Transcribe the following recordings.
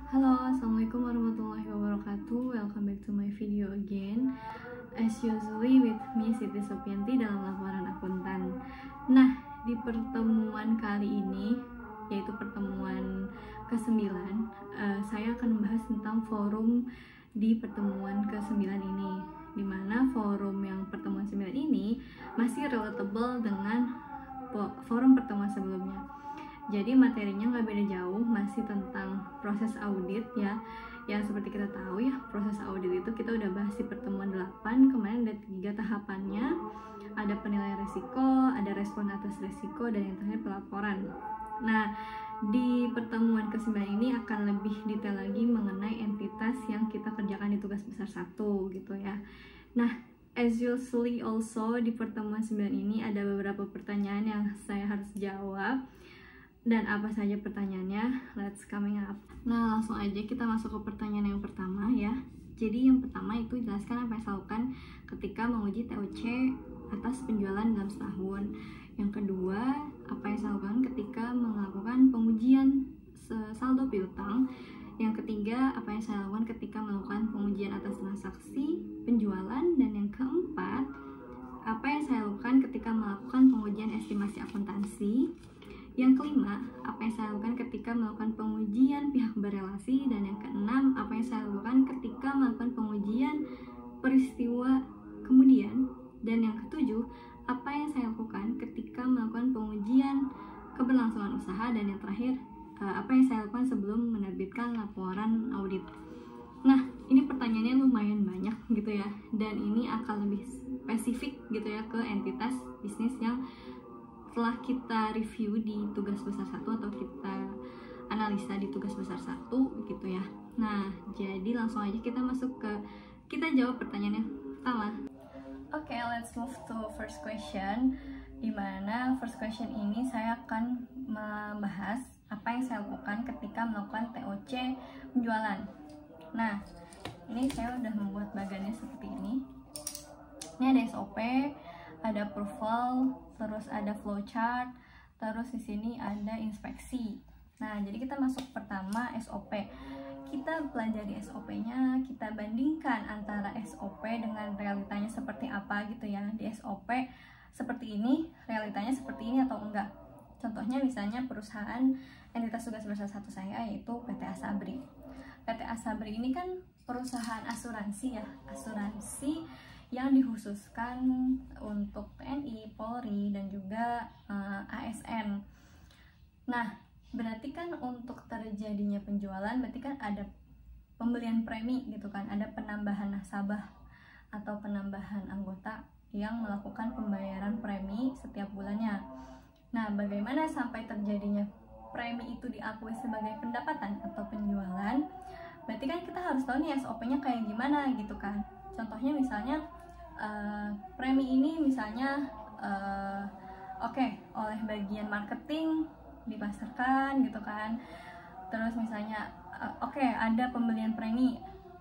Halo, assalamualaikum warahmatullahi wabarakatuh. Welcome back to my video again. As usually with me Siti Sopianti dalam laporan akuntan. Nah, di pertemuan kali ini, yaitu pertemuan ke-9, saya akan membahas tentang forum di pertemuan ke-9 ini, dimana forum yang pertemuan 9 ini masih relatable dengan forum pertemuan sebelumnya. Jadi materinya nggak beda jauh, masih tentang proses audit ya. Yang seperti kita tahu ya, proses audit itu kita udah bahas di pertemuan 8. Kemarin ada 3 tahapannya. Ada penilaian risiko, ada respon atas risiko, dan yang terakhir pelaporan. Nah, di pertemuan ke-9 ini akan lebih detail lagi mengenai entitas yang kita kerjakan di tugas besar 1 gitu ya. Nah, as usually also di pertemuan 9 ini ada beberapa pertanyaan yang saya harus jawab. Dan apa saja pertanyaannya? Let's coming up. Nah, langsung aja kita masuk ke pertanyaan yang pertama ya. Jadi yang pertama itu jelaskan apa yang saya lakukan ketika menguji TOC atas penjualan dalam setahun. Yang kedua, apa yang saya lakukan ketika melakukan pengujian saldo piutang. Yang ketiga, apa yang saya lakukan ketika melakukan pengujian atas transaksi penjualan. Dan yang keempat, apa yang saya lakukan ketika melakukan pengujian estimasi akuntansi. Yang kelima, apa yang saya lakukan ketika melakukan pengujian pihak berelasi. Dan yang keenam, apa yang saya lakukan ketika melakukan pengujian peristiwa kemudian. Dan yang ketujuh, apa yang saya lakukan ketika melakukan pengujian keberlangsungan usaha. Dan yang terakhir, apa yang saya lakukan sebelum menerbitkan laporan audit. Nah, ini pertanyaannya lumayan banyak gitu ya, dan ini akan lebih spesifik gitu ya ke entitas bisnis yang telah kita review di tugas besar 1 atau kita analisa di tugas besar 1 gitu ya. Nah, jadi langsung aja kita jawab pertanyaannya pertama. Oke, let's move to first question. Dimana first question ini saya akan membahas apa yang saya lakukan ketika melakukan TOC penjualan. Nah, ini saya udah membuat bagannya seperti ini. Ini ada SOP, ada approval, terus ada flowchart, terus di sini ada inspeksi. Nah, jadi kita masuk pertama SOP. Kita pelajari SOP-nya, kita bandingkan antara SOP dengan realitanya seperti apa gitu ya. Di SOP seperti ini, realitanya seperti ini atau enggak. Contohnya misalnya perusahaan entitas tugas besar 1 saya yaitu PT Asabri. PT Asabri ini kan perusahaan asuransi ya, asuransi yang dikhususkan untuk TNI, Polri, dan juga ASN. Nah, berarti kan untuk terjadinya penjualan berarti kan ada pembelian premi gitu kan, ada penambahan nasabah atau penambahan anggota yang melakukan pembayaran premi setiap bulannya. Nah, bagaimana sampai terjadinya premi itu diakui sebagai pendapatan atau penjualan? Berarti kan kita harus tahu nih SOP-nya kayak gimana gitu kan. Contohnya misalnya premi ini misalnya oleh bagian marketing dipasarkan gitu kan. Terus misalnya ada pembelian premi,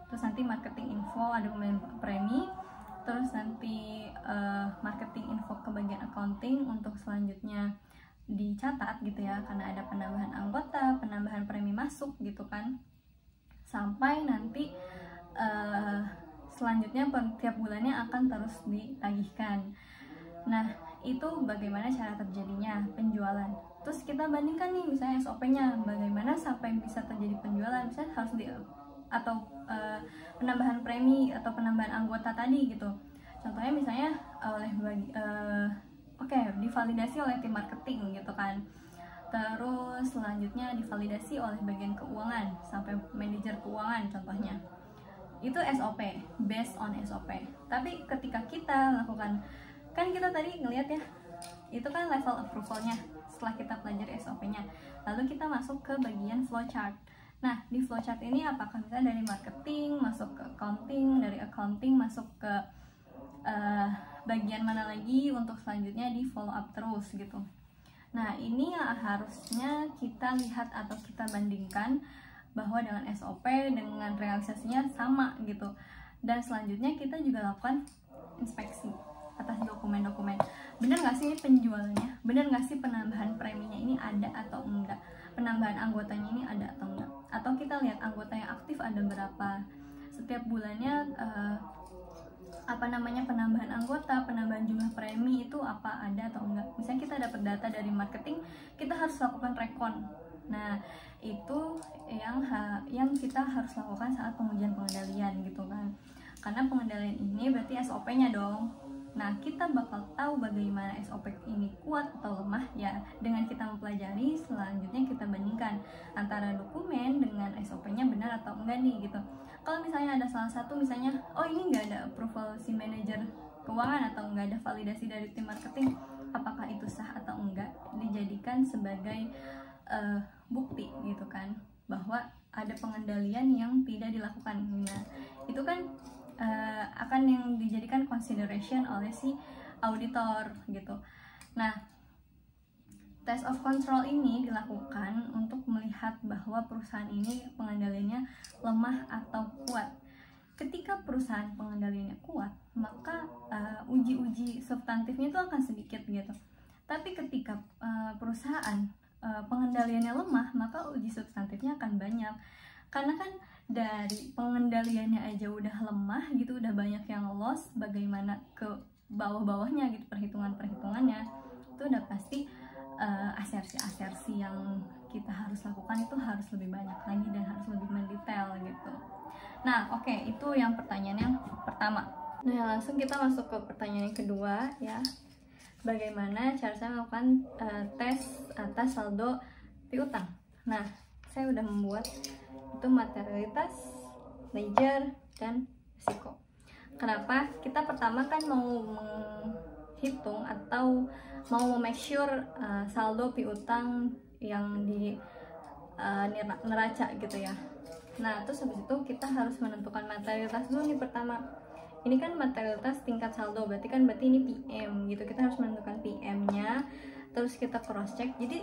terus nanti marketing info ada pembelian premi, terus nanti marketing info ke bagian accounting untuk selanjutnya dicatat gitu ya, karena ada penambahan anggota, penambahan premi masuk gitu kan, sampai nanti selanjutnya tiap bulannya akan terus ditagihkan. Nah, itu bagaimana cara terjadinya penjualan. Terus kita bandingkan nih misalnya SOP-nya, bagaimana sampai bisa terjadi penjualan, misalnya harus penambahan premi atau penambahan anggota tadi gitu. Contohnya misalnya divalidasi oleh tim marketing gitu kan. Terus selanjutnya divalidasi oleh bagian keuangan sampai manajer keuangan contohnya. Itu SOP, based on SOP. Tapi ketika kita lakukan, kan kita tadi ngelihat ya, itu kan level approvalnya setelah kita pelajari SOP-nya. Lalu kita masuk ke bagian flowchart. Nah, di flowchart ini apakah misalnya dari marketing masuk ke accounting, dari accounting masuk ke bagian mana lagi untuk selanjutnya di follow up terus gitu. Nah, ini yang harusnya kita lihat atau kita bandingkan bahwa dengan SOP dengan realisasinya sama gitu. Dan selanjutnya kita juga lakukan inspeksi atas dokumen-dokumen. Bener nggak sih penjualannya? Bener nggak sih penambahan preminya ini ada atau enggak? Penambahan anggotanya ini ada atau enggak? Atau kita kita lihat anggota yang aktif ada berapa, setiap bulannya penambahan anggota, penambahan jumlah premi itu apa, ada atau enggak. Misalnya kita dapat data dari marketing, kita harus lakukan rekon. Nah, itu yang kita harus lakukan saat pengujian pengendalian gitu kan. Karena pengendalian ini berarti SOP-nya dong. Nah, kita bakal tahu bagaimana SOP ini kuat atau lemah ya dengan kita mempelajari. Selanjutnya kita bandingkan antara dokumen dengan SOP-nya benar atau enggak nih gitu. Kalau misalnya ada salah satu, misalnya oh ini nggak ada approval si manajer keuangan atau nggak ada validasi dari tim marketing, apakah itu sah atau enggak, dijadikan sebagai bukti gitu kan bahwa ada pengendalian yang tidak dilakukan. Nah, itu kan akan yang dijadikan consideration oleh si auditor gitu. Nah, test of control ini dilakukan untuk melihat bahwa perusahaan ini pengendaliannya lemah atau kuat. Ketika perusahaan pengendaliannya kuat, maka uji-uji substantifnya itu akan sedikit gitu. Tapi ketika perusahaan pengendaliannya lemah, maka uji substantifnya akan banyak. Karena kan dari pengendaliannya aja udah lemah gitu, udah banyak yang loss, bagaimana ke bawah-bawahnya gitu perhitungannya itu udah pasti asersi yang kita harus lakukan itu harus lebih banyak lagi dan harus lebih mendetail gitu. Nah, oke, itu yang pertanyaan yang pertama. Nah, langsung kita masuk ke pertanyaan yang kedua ya. Bagaimana cara saya melakukan tes atas saldo piutang? Nah, saya udah membuat itu materialitas, ledger, dan risiko. Kenapa? Kita pertama kan mau menghitung atau mau make sure saldo piutang yang di neraca gitu ya. Nah, terus habis itu kita harus menentukan materialitas dulu nih pertama. Ini kan materialitas tingkat saldo, berarti ini PM gitu. Kita harus menentukan PM-nya, terus kita cross check. Jadi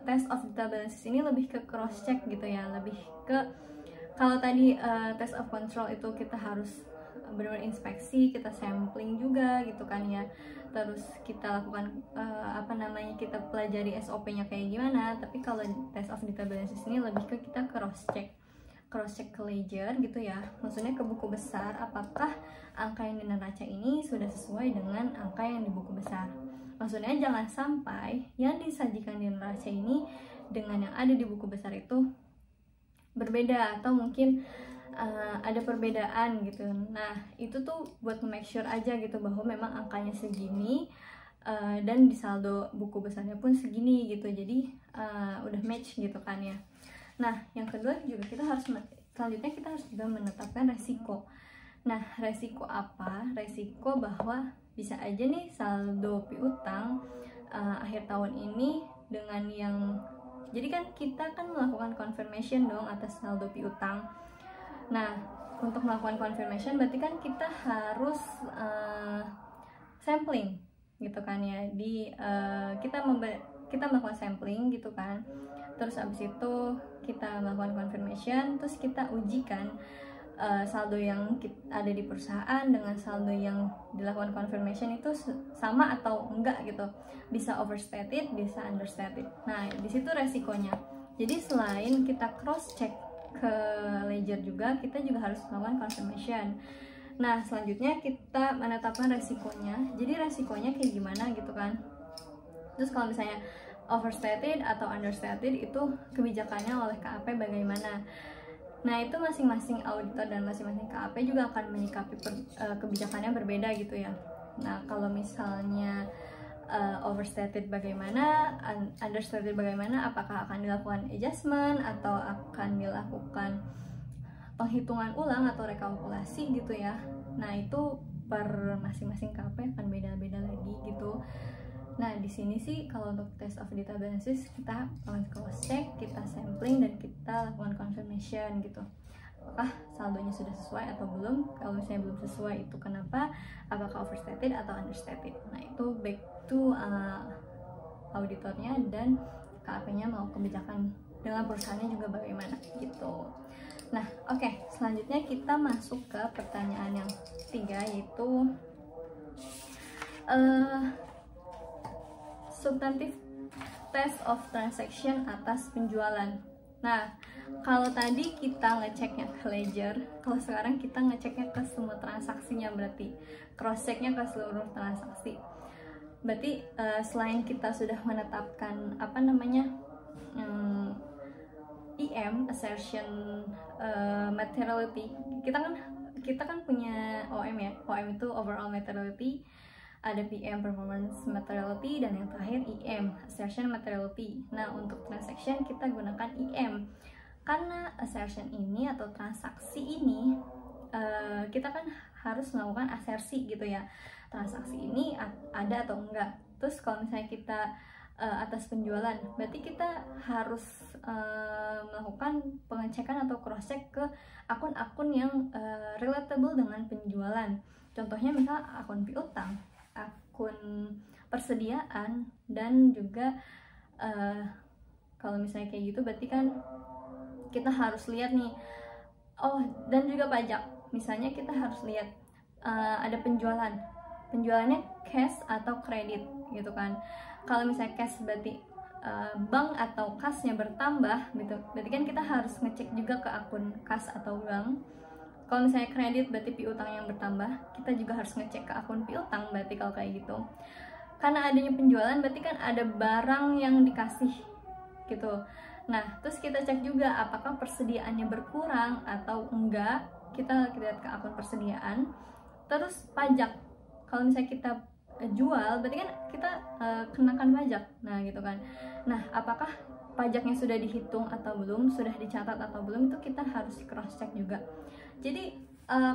test of data balances ini lebih ke cross check gitu ya, lebih ke kalau tadi test of control itu kita harus benar-benar inspeksi, kita sampling juga gitu kan ya. Terus kita lakukan kita pelajari SOP-nya kayak gimana. Tapi kalau test of data balances ini lebih ke kita cross check ke ledger gitu ya, maksudnya ke buku besar, apakah angka yang di neraca ini sudah sesuai dengan angka yang di buku besar. Maksudnya jangan sampai yang disajikan di neraca ini dengan yang ada di buku besar itu berbeda atau mungkin ada perbedaan gitu. Nah, itu tuh buat make sure aja gitu bahwa memang angkanya segini dan di saldo buku besarnya pun segini gitu. Jadi udah match gitu kan ya. Nah, yang kedua juga selanjutnya kita harus juga menetapkan resiko. Nah, resiko apa? Resiko bahwa bisa aja nih saldo piutang akhir tahun ini dengan yang, jadi kan kita kan melakukan confirmation dong atas saldo piutang. Nah, untuk melakukan confirmation berarti kan kita harus sampling gitu kan ya. Kita melakukan sampling gitu kan. Terus abis itu kita melakukan confirmation, terus kita ujikan saldo yang ada di perusahaan dengan saldo yang dilakukan confirmation itu sama atau enggak gitu. Bisa overstated, bisa understated. Nah, di situ resikonya. Jadi selain kita cross check ke ledger juga, kita juga harus melakukan confirmation. Nah, selanjutnya kita menetapkan resikonya. Jadi resikonya kayak gimana gitu kan. Terus kalau misalnya overstated atau understated itu kebijakannya oleh KAP bagaimana. Nah, itu masing-masing auditor dan masing-masing KAP juga akan menyikapi kebijakannya berbeda gitu ya. Nah, kalau misalnya overstated bagaimana, understated bagaimana, apakah akan dilakukan adjustment atau akan dilakukan penghitungan ulang atau rekalkulasi gitu ya. Nah, itu per masing-masing KAP akan beda-beda lagi gitu. Nah, di sini sih kalau untuk test of data balances kita cross check, kita sampling, dan kita lakukan confirmation gitu. Apakah saldonya sudah sesuai atau belum? Kalau misalnya belum sesuai itu kenapa? Apakah overstated atau understated? Nah, itu back to auditornya dan KAP-nya mau kebijakan dengan perusahaannya juga bagaimana gitu. Nah, oke, selanjutnya kita masuk ke pertanyaan yang ketiga, yaitu substantif test of transaction atas penjualan. Nah, kalau tadi kita ngeceknya ke ledger, kalau sekarang kita ngeceknya ke semua transaksinya, berarti cross checknya ke seluruh transaksi. Berarti selain kita sudah menetapkan apa namanya EM, assertion materiality, kita kan punya OM ya. OM itu overall materiality, ada PM performance materiality, dan yang terakhir EM, assertion materiality. Nah, untuk transaction kita gunakan EM karena assertion ini atau transaksi ini kita kan harus melakukan asersi gitu ya, transaksi ini ada atau enggak. Terus kalau misalnya kita atas penjualan, berarti kita harus melakukan pengecekan atau cross check ke akun-akun yang relatable dengan penjualan. Contohnya misal akun piutang, akun persediaan, dan juga kalau misalnya kayak gitu berarti kan kita harus lihat nih, dan juga pajak. Misalnya kita harus lihat ada penjualannya cash atau kredit gitu kan. Kalau misalnya cash berarti bank atau kasnya bertambah gitu, berarti kan kita harus ngecek juga ke akun kas atau bank. Kalau misalnya kredit berarti piutang yang bertambah, kita juga harus ngecek ke akun piutang berarti kalau kayak gitu. Karena adanya penjualan berarti kan ada barang yang dikasih gitu. Nah, terus kita cek juga apakah persediaannya berkurang atau enggak. Kita lihat ke akun persediaan. Terus pajak, kalau misalnya kita jual berarti kan kita kenakan pajak. Nah gitu kan. Nah, apakah pajaknya sudah dihitung atau belum, sudah dicatat atau belum, itu kita harus cross check juga. Jadi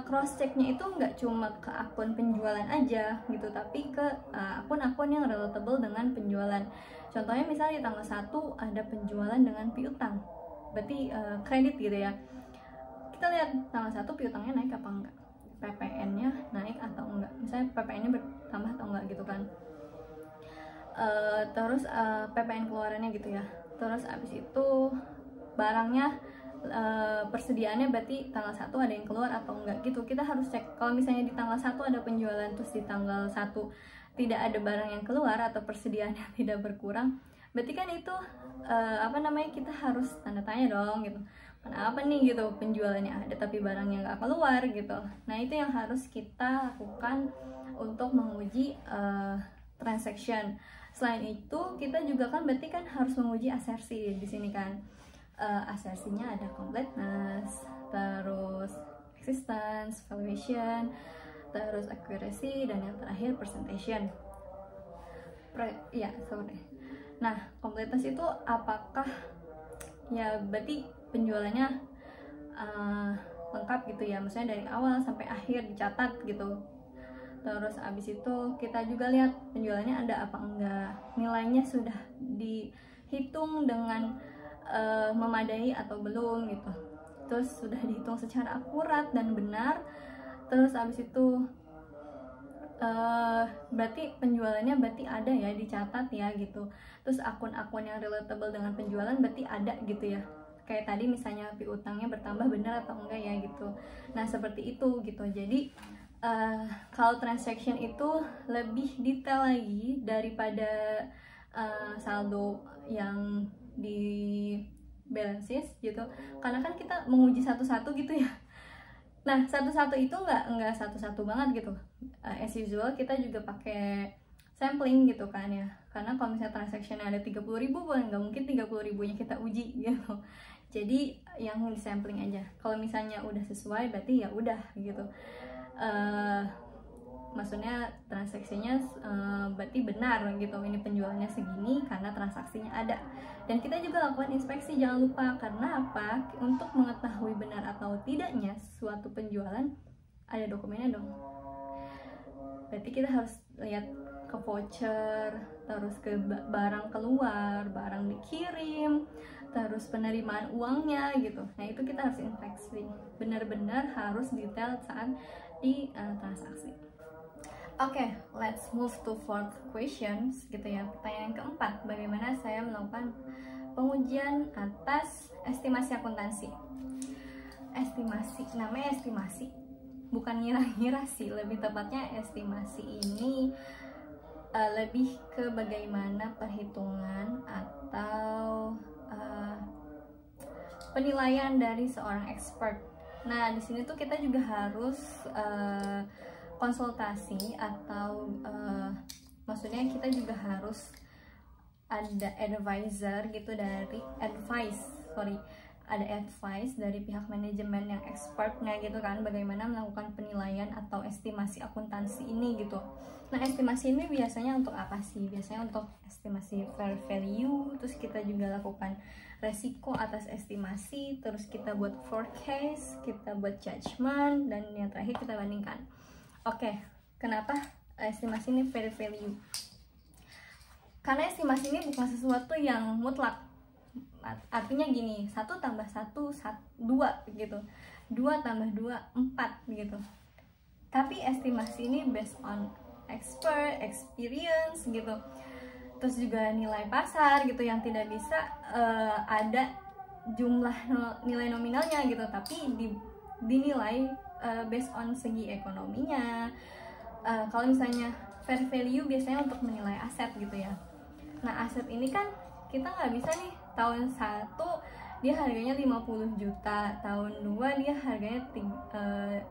cross checknya itu nggak cuma ke akun penjualan aja gitu, tapi ke akun-akun yang relatable dengan penjualan. Contohnya misalnya di tanggal 1 ada penjualan dengan piutang, berarti kredit gitu ya. Kita lihat tanggal 1 piutangnya naik apa enggak, PPN-nya naik atau enggak, misalnya PPN-nya bertambah atau enggak gitu kan. Terus PPN keluarannya gitu ya. Terus abis itu barangnya persediaannya berarti tanggal 1 ada yang keluar atau enggak gitu. Kita harus cek. Kalau misalnya di tanggal 1 ada penjualan, terus di tanggal 1 tidak ada barang yang keluar atau persediaannya tidak berkurang, berarti kan itu kita harus tanda tanya dong gitu. Kenapa nih gitu, penjualannya ada tapi barangnya nggak keluar gitu. Nah, itu yang harus kita lakukan untuk menguji transaction. Selain itu, kita juga kan berarti kan harus menguji asersi di sini kan. Asersinya ada completeness, terus existence, valuation, terus accuracy, dan yang terakhir presentation. Nah, completeness itu apakah ya berarti penjualannya lengkap gitu ya, maksudnya dari awal sampai akhir dicatat gitu. Terus abis itu kita juga lihat penjualannya ada apa enggak, nilainya sudah dihitung dengan memadai atau belum gitu, terus sudah dihitung secara akurat dan benar. Terus abis itu berarti penjualannya berarti ada ya, dicatat ya gitu. Terus akun-akun yang relatable dengan penjualan berarti ada gitu ya, kayak tadi misalnya piutangnya bertambah benar atau enggak ya gitu. Nah, seperti itu gitu. Jadi kalau transaction itu lebih detail lagi daripada saldo yang di balance sheet gitu, karena kan kita menguji satu-satu gitu ya. Nah, satu-satu itu nggak satu-satu banget gitu. As usual kita juga pakai sampling gitu kan ya, karena kalau misalnya transaction ada 30.000, nggak mungkin 30.000-nya kita uji gitu. Jadi yang di sampling aja. Kalau misalnya udah sesuai berarti ya udah gitu. Maksudnya transaksinya berarti benar gitu, ini penjualannya segini karena transaksinya ada. Dan kita juga lakukan inspeksi, jangan lupa. Karena apa? Untuk mengetahui benar atau tidaknya suatu penjualan ada dokumennya dong. Berarti kita harus lihat ke voucher, terus ke barang keluar, barang dikirim, terus penerimaan uangnya gitu. Nah, itu kita harus inspeksi, benar-benar harus detail saat di transaksi. Oke, let's move to fourth questions gitu ya. Pertanyaan keempat, bagaimana saya melakukan pengujian atas estimasi akuntansi? Estimasi, namanya estimasi, bukan ngira-ngira sih, lebih tepatnya estimasi ini lebih ke bagaimana perhitungan atau penilaian dari seorang expert. Nah, di sini tuh kita juga harus konsultasi atau maksudnya kita juga harus ada advisor gitu dari advice dari pihak manajemen yang expertnya gitu kan, bagaimana melakukan penilaian atau estimasi akuntansi ini gitu. Nah, estimasi ini biasanya untuk apa sih? Biasanya untuk estimasi fair value, terus kita juga lakukan resiko atas estimasi, terus kita buat forecast, kita buat judgment, dan yang terakhir kita bandingkan. Oke, kenapa estimasi ini fair value? Karena estimasi ini bukan sesuatu yang mutlak. Artinya gini, 1 tambah 1, 2 gitu, 2 tambah 2, 4 gitu. Tapi estimasi ini based on expert, experience gitu. Terus juga nilai pasar gitu, yang tidak bisa ada jumlah nilai nominalnya gitu, tapi dinilai based on segi ekonominya. Kalau misalnya fair value biasanya untuk menilai aset gitu ya. Nah, aset ini kan kita nggak bisa nih tahun 1 dia harganya 50 juta, tahun 2 dia harganya 40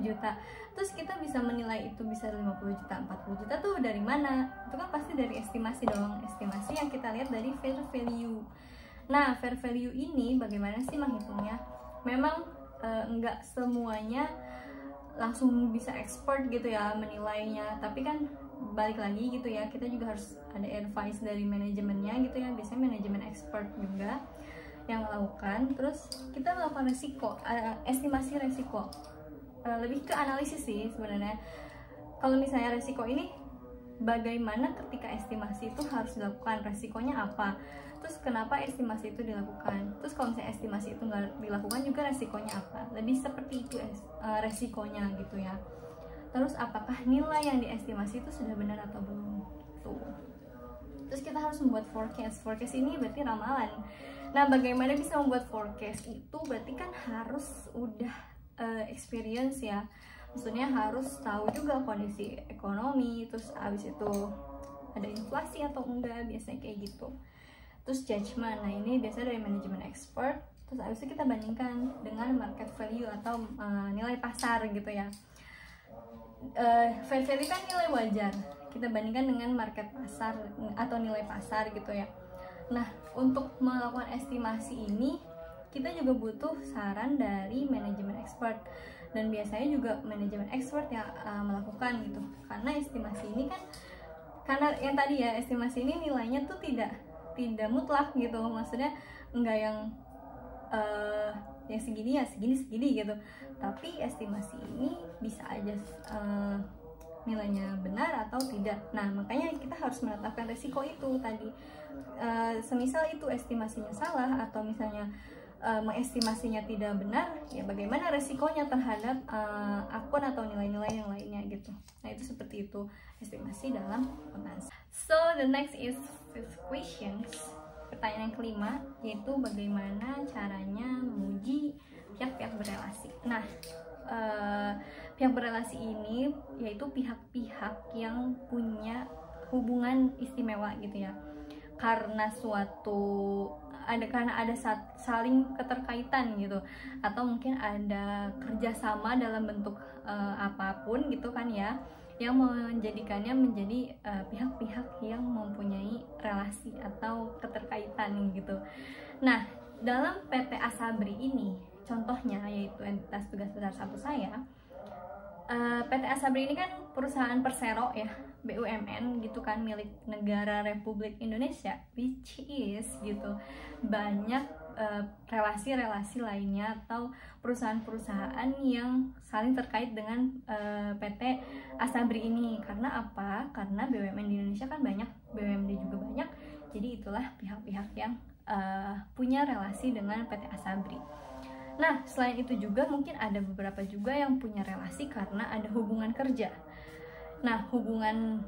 juta. Terus kita bisa menilai itu bisa 50 juta, 40 juta tuh dari mana? Itu kan pasti dari estimasi dong, estimasi yang kita lihat dari fair value. Nah, fair value ini bagaimana sih menghitungnya? Memang nggak semuanya langsung bisa expert gitu ya menilainya, tapi kan balik lagi gitu ya, kita juga harus ada advice dari manajemennya gitu ya, biasanya manajemen expert juga yang melakukan. Terus kita melakukan resiko, estimasi resiko, lebih ke analisis sih sebenarnya. Kalau misalnya resiko ini bagaimana ketika estimasi itu harus dilakukan, resikonya apa, terus kenapa estimasi itu dilakukan, terus kalau misalnya estimasi itu nggak dilakukan juga resikonya apa, lebih seperti itu resikonya gitu ya. Terus apakah nilai yang diestimasi itu sudah benar atau belum tuh. Terus kita harus membuat forecast. Forecast ini berarti ramalan. Nah, bagaimana bisa membuat forecast itu berarti kan harus udah experience ya. Maksudnya harus tahu juga kondisi ekonomi, terus abis itu ada inflasi atau enggak, biasanya kayak gitu. Terus judgment, nah ini biasanya dari manajemen expert. Terus abis itu kita bandingkan dengan market value atau nilai pasar gitu ya. Fair value kan nilai wajar, kita bandingkan dengan market pasar atau nilai pasar gitu ya. Nah, untuk melakukan estimasi ini kita juga butuh saran dari manajemen expert, dan biasanya juga manajemen expert yang melakukan gitu, karena estimasi ini kan, karena yang tadi ya, estimasi ini nilainya tuh tidak mutlak gitu, maksudnya enggak yang segini ya segini gitu, tapi estimasi ini bisa aja nilainya benar atau tidak. Nah, makanya kita harus menetapkan resiko itu tadi. Semisal itu estimasinya salah atau misalnya mengestimasinya tidak benar, ya bagaimana resikonya terhadap akun atau nilai-nilai yang lainnya gitu. Nah, itu seperti itu estimasi dalam akuntansi. So the next is fifth questions. Pertanyaan yang kelima, yaitu bagaimana caranya menguji pihak-pihak berelasi. Nah, pihak berelasi ini yaitu pihak-pihak yang punya hubungan istimewa gitu ya, karena ada saling keterkaitan gitu, atau mungkin ada kerjasama dalam bentuk apapun gitu kan ya, yang menjadikannya menjadi pihak-pihak yang mempunyai relasi atau keterkaitan gitu. Nah, dalam PT Asabri ini contohnya yaitu entitas tugas besar 1 saya, PT Asabri ini kan perusahaan persero ya, BUMN gitu kan, milik negara Republik Indonesia, which is gitu banyak relasi-relasi lainnya atau perusahaan-perusahaan yang saling terkait dengan PT Asabri ini. Karena apa? Karena BUMN di Indonesia kan banyak, BUMD juga banyak, jadi itulah pihak-pihak yang punya relasi dengan PT Asabri. Nah, selain itu juga mungkin ada beberapa juga yang punya relasi karena ada hubungan kerja. Nah, hubungan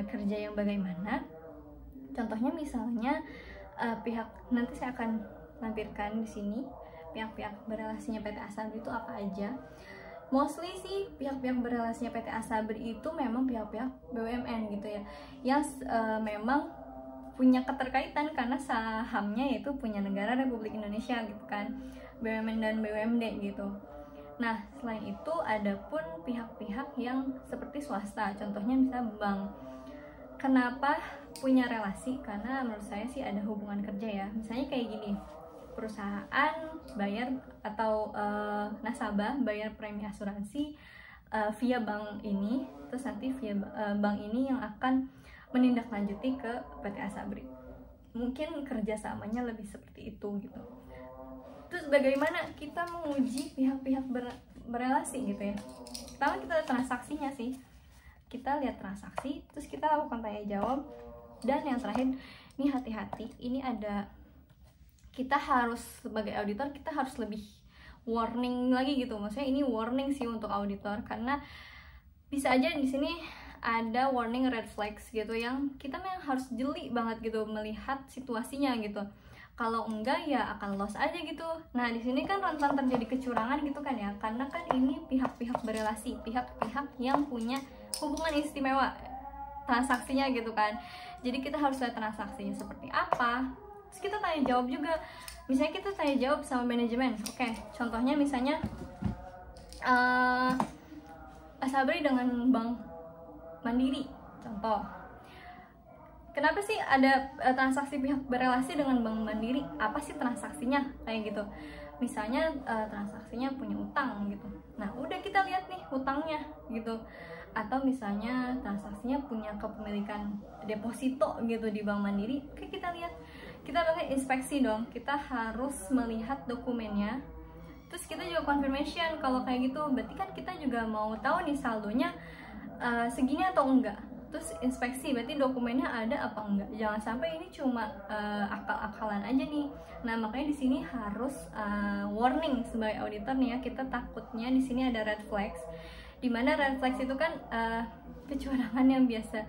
kerja yang bagaimana? Contohnya misalnya nanti saya akan lampirkan di sini pihak-pihak berelasinya PT Asabri itu apa aja. Mostly sih pihak-pihak berelasinya PT Asabri itu memang pihak-pihak BUMN gitu ya, yang memang punya keterkaitan karena sahamnya yaitu punya negara Republik Indonesia gitu kan, BUMN dan BUMD gitu. Nah, selain itu ada pun pihak-pihak yang seperti swasta, contohnya bisa bank. Kenapa punya relasi? Karena menurut saya sih ada hubungan kerja ya. Misalnya kayak gini, perusahaan bayar atau nasabah bayar premi asuransi via bank ini, terus nanti via bank ini yang akan menindaklanjuti ke PT Asabri. Mungkin kerjasamanya lebih seperti itu gitu. Terus bagaimana kita menguji pihak-pihak berelasi gitu ya? Pertama kita lihat transaksinya sih. Kita lihat transaksi, terus kita lakukan tanya jawab. Dan yang terakhir, ini hati-hati, ini ada, kita harus sebagai auditor kita harus lebih warning lagi gitu. Maksudnya ini warning sih untuk auditor, karena bisa aja di sini ada warning red flags gitu yang kita memang harus jeli banget gitu melihat situasinya gitu. Kalau enggak ya akan loss aja gitu. Nah, di sini kan rentan terjadi kecurangan gitu kan ya, karena kan ini pihak-pihak berelasi, pihak-pihak yang punya hubungan istimewa transaksinya gitu kan. Jadi kita harus lihat transaksinya seperti apa. Terus kita tanya jawab juga. Misalnya kita tanya jawab sama manajemen. Oke, contohnya misalnya Asabri dengan Bank Mandiri, contoh. Kenapa sih ada transaksi pihak berelasi dengan Bank Mandiri? Apa sih transaksinya? Kayak gitu. Misalnya transaksinya punya utang gitu. Nah, udah kita lihat nih utangnya gitu. Atau misalnya transaksinya punya kepemilikan deposito gitu di Bank Mandiri. Oke, kita lihat. Kita pakai inspeksi dong. Kita harus melihat dokumennya. Terus kita juga confirmation kalau kayak gitu. Berarti kan kita juga mau tahu nih saldonya segini atau enggak. Terus inspeksi, berarti dokumennya ada apa enggak. Jangan sampai ini cuma akal-akalan aja nih. Nah, makanya di sini harus warning sebagai auditor nih ya. Kita takutnya di sini ada red flags. Dimana red flags itu kan kecurangan yang bisa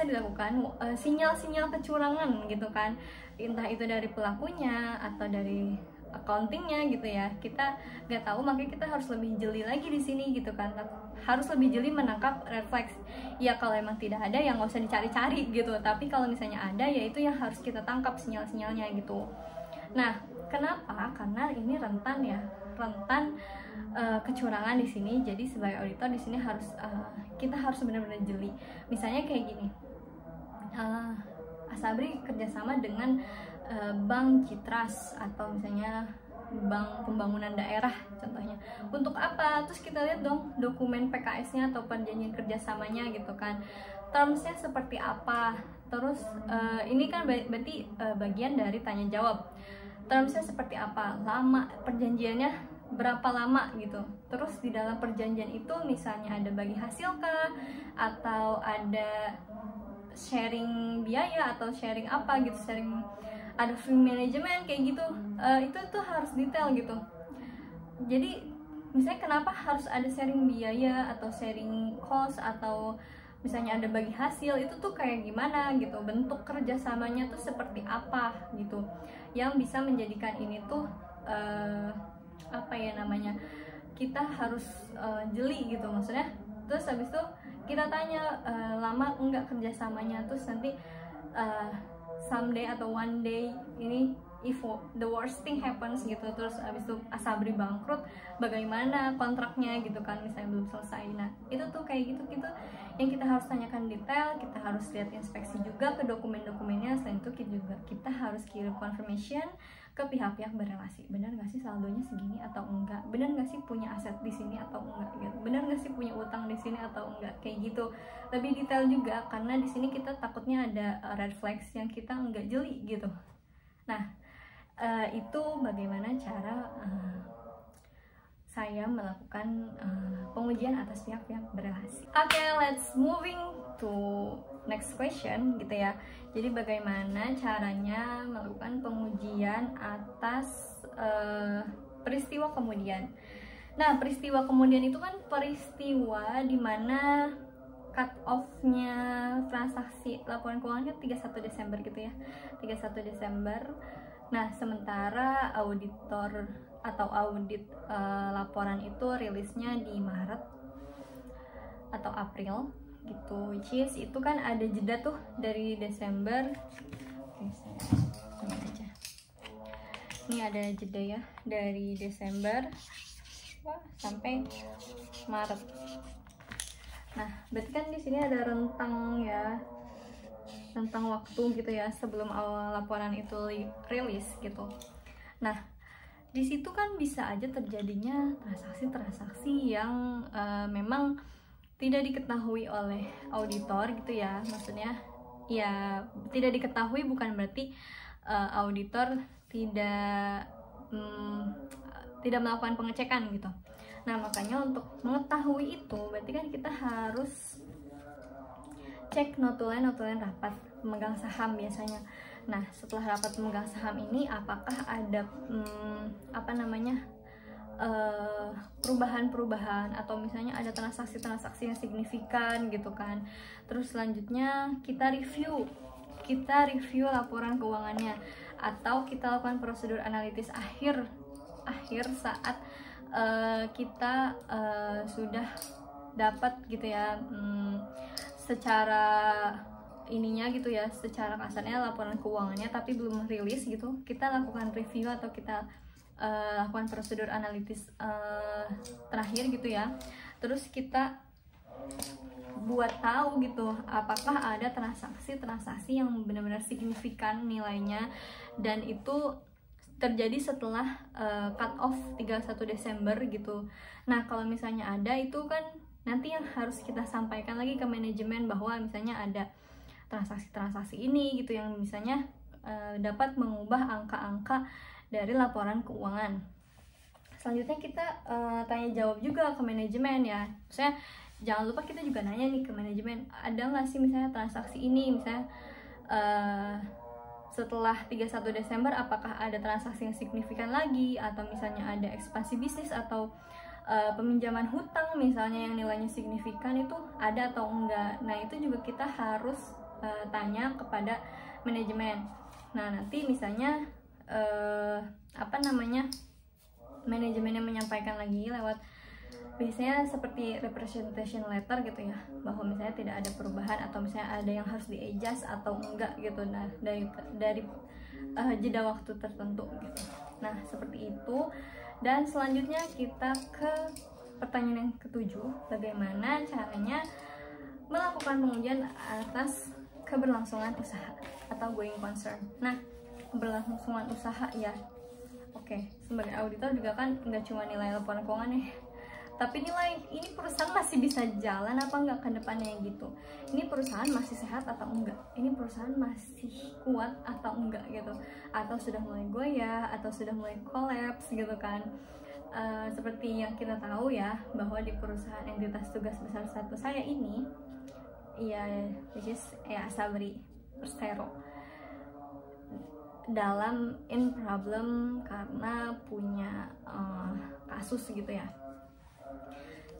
dilakukan, sinyal-sinyal kecurangan gitu kan. Entah itu dari pelakunya atau dari accountingnya gitu ya, kita nggak tahu, makanya kita harus lebih jeli lagi di sini gitu kan, harus lebih jeli menangkap red flags. Ya kalau emang tidak ada ya nggak usah dicari-cari gitu, tapi kalau misalnya ada ya itu yang harus kita tangkap sinyal-sinyalnya gitu. Nah, kenapa? Karena ini rentan ya, rentan kecurangan di sini. Jadi sebagai auditor di sini harus kita harus benar-benar jeli. Misalnya kayak gini, Asabri kerjasama dengan Bank Citras atau misalnya Bank Pembangunan Daerah contohnya. Untuk apa? Terus kita lihat dong dokumen PKS-nya atau perjanjian kerjasamanya gitu kan. Terms-nya seperti apa? Terus ini kan berarti bagian dari tanya jawab. Terms-nya seperti apa? Lama perjanjiannya berapa lama gitu. Terus di dalam perjanjian itu misalnya ada bagi hasil kah, atau ada sharing biaya atau sharing apa gitu, sharing ada fee manajemen kayak gitu. Itu tuh harus detail gitu. Jadi misalnya kenapa harus ada sharing biaya atau sharing cost atau misalnya ada bagi hasil, itu tuh kayak gimana gitu, bentuk kerjasamanya tuh seperti apa gitu, yang bisa menjadikan ini tuh apa ya namanya, kita harus jeli gitu maksudnya. Terus habis itu kita tanya lama enggak kerjasamanya, terus nanti someday atau one day ini if the worst thing happens gitu, terus abis itu Asabri bangkrut, bagaimana kontraknya gitu kan, misalnya belum selesai. Nah itu tuh kayak gitu yang kita harus tanyakan detail. Kita harus lihat inspeksi juga ke dokumen-dokumennya. Selain itu kita harus kirim confirmation ke pihak-pihak berelasi, benar gak sih saldonya segini atau enggak, benar gak sih punya aset di sini atau enggak gitu, benar gak sih punya utang di sini atau enggak, kayak gitu. Lebih detail juga karena di sini kita takutnya ada red flags yang kita enggak jeli gitu. Nah itu bagaimana cara saya melakukan pengujian atas pihak-pihak berelasi. Oke, let's moving to next question gitu ya. Jadi bagaimana caranya melakukan pengujian atas peristiwa kemudian. Nah, peristiwa kemudian itu kan peristiwa dimana cut off-nya transaksi laporan keuangannya 31 Desember gitu ya, 31 Desember. Nah, sementara auditor atau audit laporan itu rilisnya di Maret atau April gitu, which is itu kan ada jeda tuh dari Desember Oke, saya ambil aja. Ini ada jeda ya dari Desember sampai Maret. Nah, berarti kan di sini ada rentang ya, rentang waktu gitu ya sebelum awal laporan itu rilis gitu. Nah, di situ kan bisa aja terjadinya transaksi-transaksi yang memang tidak diketahui oleh auditor gitu ya. Maksudnya ya tidak diketahui bukan berarti auditor tidak melakukan pengecekan gitu. Nah, makanya untuk mengetahui itu berarti kan kita harus cek notulen rapat pemegang saham biasanya. Nah, setelah rapat pemegang saham ini apakah ada perubahan-perubahan atau misalnya ada transaksi-transaksi yang signifikan gitu kan. Terus selanjutnya kita review laporan keuangannya, atau kita lakukan prosedur analitis akhir saat kita sudah dapat gitu ya, secara ininya gitu ya, secara kasarnya laporan keuangannya tapi belum rilis gitu, kita lakukan review atau kita lakukan prosedur analitis terakhir gitu ya. Terus kita buat tahu gitu apakah ada transaksi yang benar-benar signifikan nilainya, dan itu terjadi setelah cut off 31 Desember gitu. Nah, kalau misalnya ada, itu kan nanti yang harus kita sampaikan lagi ke manajemen bahwa misalnya ada transaksi-transaksi ini gitu yang misalnya dapat mengubah angka-angka dari laporan keuangan. Selanjutnya kita tanya jawab juga ke manajemen ya. Misalnya jangan lupa kita juga nanya nih ke manajemen, ada nggak sih misalnya transaksi ini, misalnya setelah 31 Desember apakah ada transaksi yang signifikan lagi, atau misalnya ada ekspansi bisnis atau peminjaman hutang misalnya yang nilainya signifikan, itu ada atau enggak. Nah, itu juga kita harus tanya kepada manajemen. Nah, nanti misalnya manajemen yang menyampaikan lagi lewat biasanya seperti representation letter gitu ya, bahwa misalnya tidak ada perubahan atau misalnya ada yang harus di-adjust atau enggak gitu. Nah, dari jeda waktu tertentu gitu. Nah, seperti itu. Dan selanjutnya kita ke pertanyaan yang ketujuh, bagaimana caranya melakukan pengujian atas keberlangsungan usaha atau going concern. Nah, keberlangsungan usaha ya, oke, sebagai auditor juga kan nggak cuma nilai laporan keuangan ya, tapi nilai ini perusahaan masih bisa jalan apa enggak ke depannya gitu. Ini perusahaan masih sehat atau enggak, ini perusahaan masih kuat atau enggak gitu, atau sudah mulai goyah atau sudah mulai kolaps gitu kan. Seperti yang kita tahu ya, bahwa di perusahaan entitas tugas besar 1 saya ini ya, which is ya Asabri Persero, dalam in problem karena punya kasus gitu ya.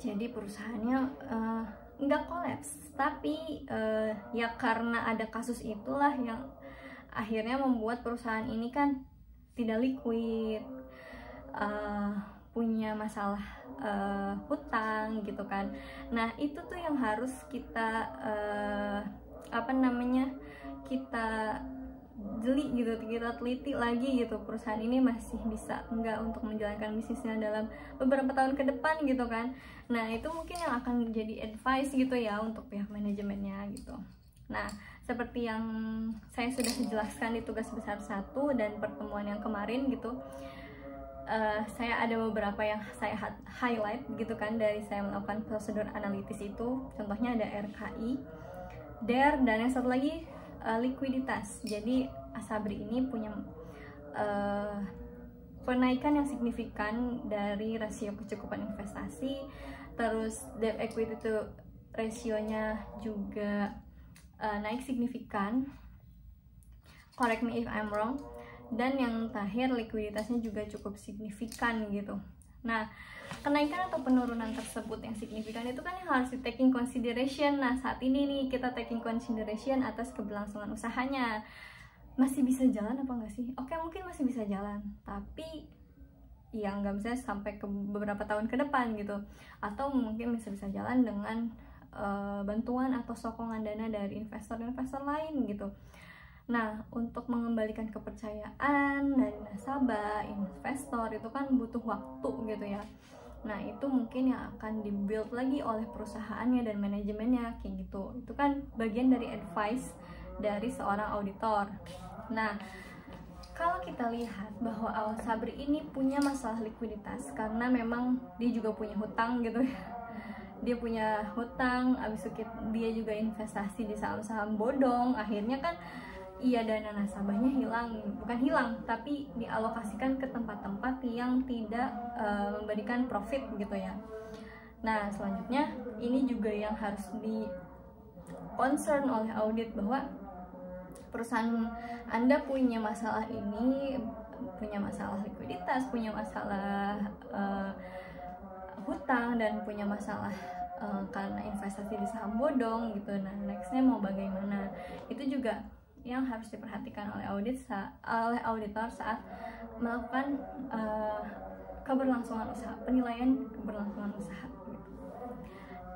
Jadi perusahaannya nggak kolaps, tapi ya karena ada kasus itulah yang akhirnya membuat perusahaan ini kan tidak liquid, punya masalah hutang gitu kan. Nah, itu tuh yang harus kita kita jeli gitu, kita teliti lagi gitu, perusahaan ini masih bisa enggak untuk menjalankan bisnisnya dalam beberapa tahun ke depan gitu kan. Nah, itu mungkin yang akan jadi advice gitu ya untuk pihak manajemennya gitu. Nah, seperti yang saya sudah jelaskan di tugas besar 1 dan pertemuan yang kemarin gitu, saya ada beberapa yang saya highlight gitu kan dari saya melakukan prosedur analitis itu. Contohnya ada RKI, DER, dan yang satu lagi likuiditas. Jadi Asabri ini punya penaikan yang signifikan dari rasio kecukupan investasi, terus debt equity to rasionya juga naik signifikan, correct me if I'm wrong, dan yang terakhir likuiditasnya juga cukup signifikan gitu. Nah, kenaikan atau penurunan tersebut yang signifikan itu kan yang harus di taking consideration. Nah, saat ini nih kita taking consideration atas keberlangsungan usahanya. Masih bisa jalan apa enggak sih? Oke, mungkin masih bisa jalan, tapi ya nggak bisa sampai ke beberapa tahun ke depan gitu. Atau mungkin bisa jalan dengan bantuan atau sokongan dana dari investor-investor lain gitu. Nah, untuk mengembalikan kepercayaan dari nasabah, investor itu kan butuh waktu gitu ya. Nah, itu mungkin yang akan dibuild lagi oleh perusahaannya dan manajemennya kayak gitu. Itu kan bagian dari advice dari seorang auditor. Nah, kalau kita lihat bahwa Al Sabri ini punya masalah likuiditas karena memang dia juga punya hutang gitu ya. Dia punya hutang, abis itu dia juga investasi di saham-saham bodong, akhirnya kan iya dana nasabahnya hilang, bukan hilang tapi dialokasikan ke tempat-tempat yang tidak memberikan profit gitu ya. Nah, selanjutnya ini juga yang harus di concern oleh audit, bahwa perusahaan Anda punya masalah ini, punya masalah likuiditas, punya masalah hutang, dan punya masalah karena investasi di saham bodong gitu. Nah, nextnya mau bagaimana, itu juga yang harus diperhatikan oleh oleh auditor saat melakukan keberlangsungan usaha, penilaian keberlangsungan usaha gitu.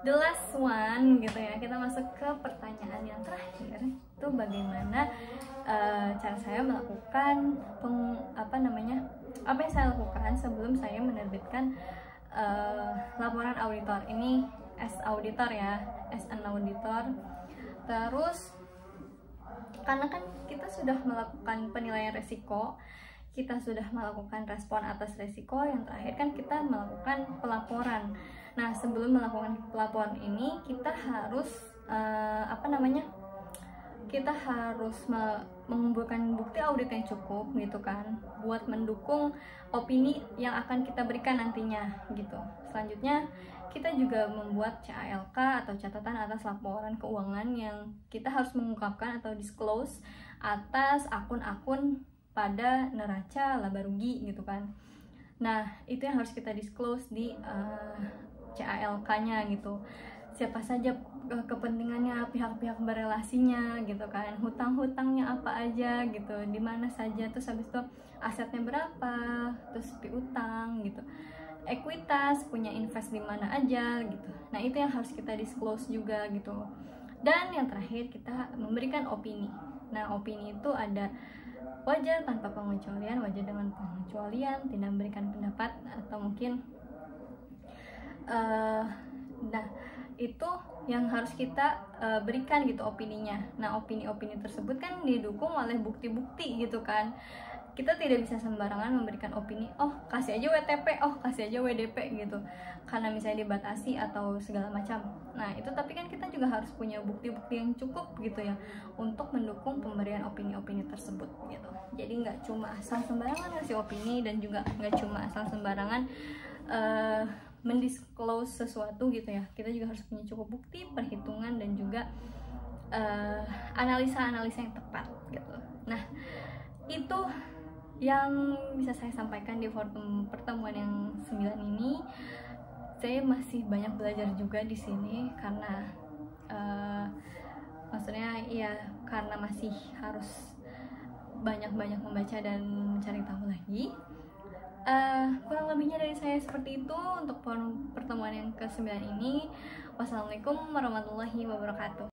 The last one gitu ya, kita masuk ke pertanyaan yang terakhir, itu bagaimana cara saya melakukan apa yang saya lakukan sebelum saya menerbitkan laporan auditor ini as auditor ya, as an auditor. Terus karena kan kita sudah melakukan penilaian resiko, kita sudah melakukan respon atas resiko, yang terakhir kan kita melakukan pelaporan. Nah, sebelum melakukan pelaporan ini kita harus kita harus mengumpulkan bukti audit yang cukup gitu kan, buat mendukung opini yang akan kita berikan nantinya gitu. Selanjutnya kita juga membuat CALK atau catatan atas laporan keuangan yang kita harus mengungkapkan atau disclose atas akun-akun pada neraca laba rugi gitu kan. Nah, itu yang harus kita disclose di CALK-nya gitu. Siapa saja kepentingannya, pihak-pihak berelasinya gitu kan, hutang-hutangnya apa aja gitu, di mana saja, terus habis itu asetnya berapa, terus piutang gitu, ekuitas, punya invest di mana aja gitu. Nah, itu yang harus kita disclose juga gitu. Dan yang terakhir kita memberikan opini. Nah, opini itu ada wajar tanpa pengecualian, wajar dengan pengecualian, tidak memberikan pendapat, atau mungkin nah itu yang harus kita berikan gitu opininya. Nah, opini-opini tersebut kan didukung oleh bukti-bukti gitu kan. Kita tidak bisa sembarangan memberikan opini, oh kasih aja WTP, oh kasih aja WDP gitu, karena misalnya dibatasi atau segala macam. Nah, itu tapi kan kita juga harus punya bukti-bukti yang cukup gitu ya untuk mendukung pemberian opini-opini tersebut gitu. Jadi nggak cuma asal sembarangan ngasih opini, dan juga nggak cuma asal sembarangan mendisclose sesuatu gitu ya. Kita juga harus punya cukup bukti, perhitungan, dan juga analisa-analisa yang tepat gitu. Nah, itu yang bisa saya sampaikan di pertemuan yang 9 ini. Saya masih banyak belajar juga di sini karena maksudnya ya karena masih harus banyak-banyak membaca dan mencari tahu lagi. Kurang lebihnya dari saya seperti itu untuk pertemuan yang ke-9 ini. Wassalamualaikum warahmatullahi wabarakatuh.